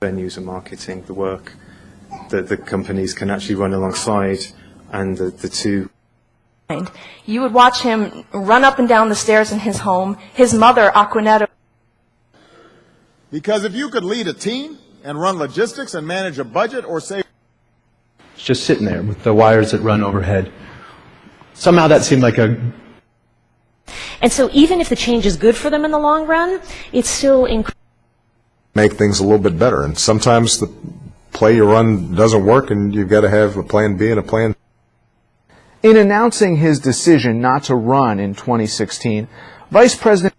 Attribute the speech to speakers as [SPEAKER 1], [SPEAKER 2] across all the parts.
[SPEAKER 1] Venues and marketing, the work that the companies can actually run alongside, and the two.
[SPEAKER 2] You would watch him run up and down the stairs in his home, his mother, Aquanetta.
[SPEAKER 3] Because if you could lead a team and run logistics and manage a budget or say...
[SPEAKER 4] It's just sitting there with the wires that run overhead. Somehow that seemed like a...
[SPEAKER 2] And so even if the change is good for them in the long run, it's still
[SPEAKER 5] make things a little bit better. And sometimes the play you run doesn't work, and you've got to have a plan B and a plan.
[SPEAKER 6] In announcing his decision not to run in 2016, Vice President...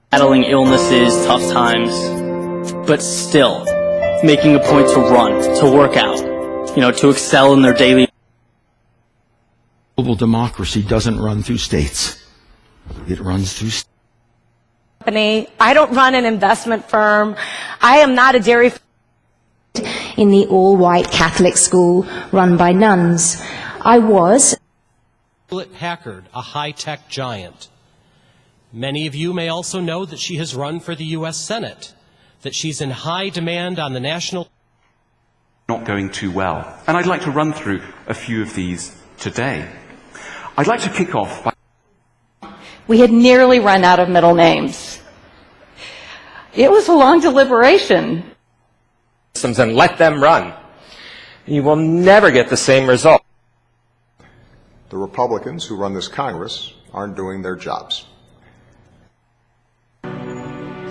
[SPEAKER 7] Battling illnesses, tough times, but still making a point to run, to work out, to excel in their daily...
[SPEAKER 8] Global democracy doesn't run through states. It runs through
[SPEAKER 2] company. I don't run an investment firm. I am not a dairy...
[SPEAKER 9] In the all-white Catholic school run by nuns. I was...
[SPEAKER 10] Hewlett-Packard, a high-tech giant. Many of you may also know that she has run for the U.S. Senate, that she's in high demand on the national...
[SPEAKER 11] Not going too well. And I'd like to run through a few of these today. I'd like to kick off by...
[SPEAKER 12] We had nearly run out of middle names. It was a long deliberation.
[SPEAKER 13] And let them run. You will never get the same result.
[SPEAKER 5] The Republicans who run this Congress aren't doing their jobs.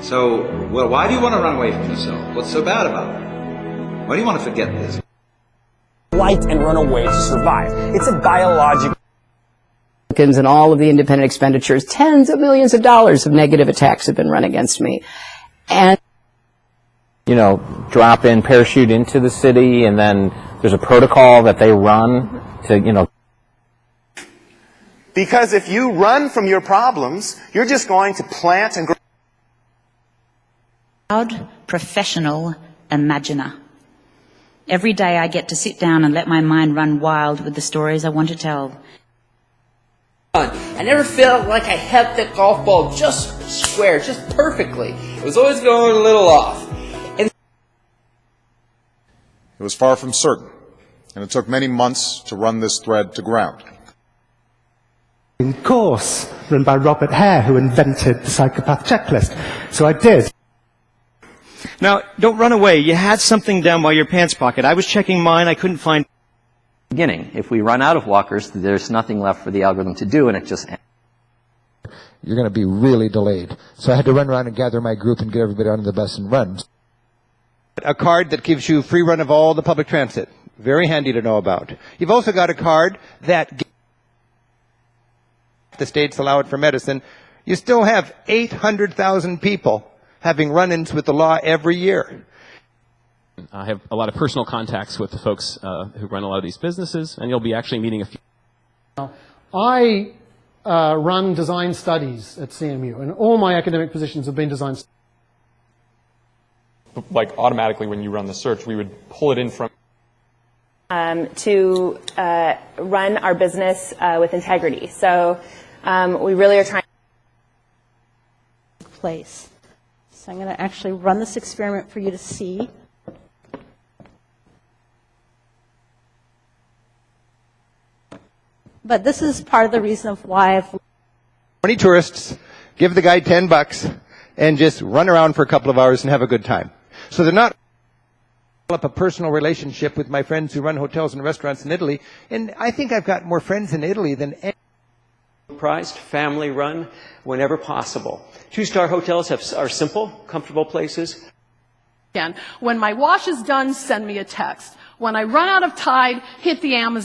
[SPEAKER 14] So, well, why do you want to run away from yourself? What's so bad about it? Why do you want to forget this?
[SPEAKER 15] Flight and run away to survive. It's a biological...
[SPEAKER 16] And all of the independent expenditures, tens of millions of dollars of negative attacks have been run against me. And
[SPEAKER 17] drop in, parachute into the city, and then there's a protocol that they run to,
[SPEAKER 18] Because if you run from your problems, you're just going to plant and grow.
[SPEAKER 19] Proud, professional imaginer. Every day I get to sit down and let my mind run wild with the stories I want to tell.
[SPEAKER 20] I never felt like I hit that golf ball just square, just perfectly. It was always going a little off.
[SPEAKER 3] It was far from certain, and it took many months to run this thread to ground.
[SPEAKER 7] Course run by Robert Hare, who invented the psychopath checklist. So I did.
[SPEAKER 13] Now, don't run away. You had something down by your pants pocket. I was checking mine. I couldn't find...
[SPEAKER 4] Beginning. If we run out of walkers, there's nothing left for the algorithm to do, and it just ends.
[SPEAKER 5] You're going to be really delayed. So I had to run around and gather my group and get everybody onto the bus and run.
[SPEAKER 3] A card that gives you free run of all the public transit. Very handy to know about. You've also got a card that... the states allow it for medicine. You still have 800,000 people having run-ins with the law every year.
[SPEAKER 19] I have a lot of personal contacts with the folks who run a lot of these businesses, and you'll be actually meeting a few.
[SPEAKER 7] I run design studies at CMU, and all my academic positions have been design studies.
[SPEAKER 8] Like automatically when you run the search, we would pull it in from...
[SPEAKER 17] to run our business with integrity. So we really are trying...
[SPEAKER 12] place. So I'm going to actually run this experiment for you to see. But this is part of the reason of why I've...
[SPEAKER 3] 20 tourists, give the guy $10, and just run around for a couple of hours and have a good time. So they're not... develop a personal relationship with my friends who run hotels and restaurants in Italy, and I think I've got more friends in Italy than any...
[SPEAKER 12] Priced, family run, whenever possible. 2-star hotels are simple, comfortable places.
[SPEAKER 6] When my wash is done, send me a text. When I run out of Tide, hit the Amazon.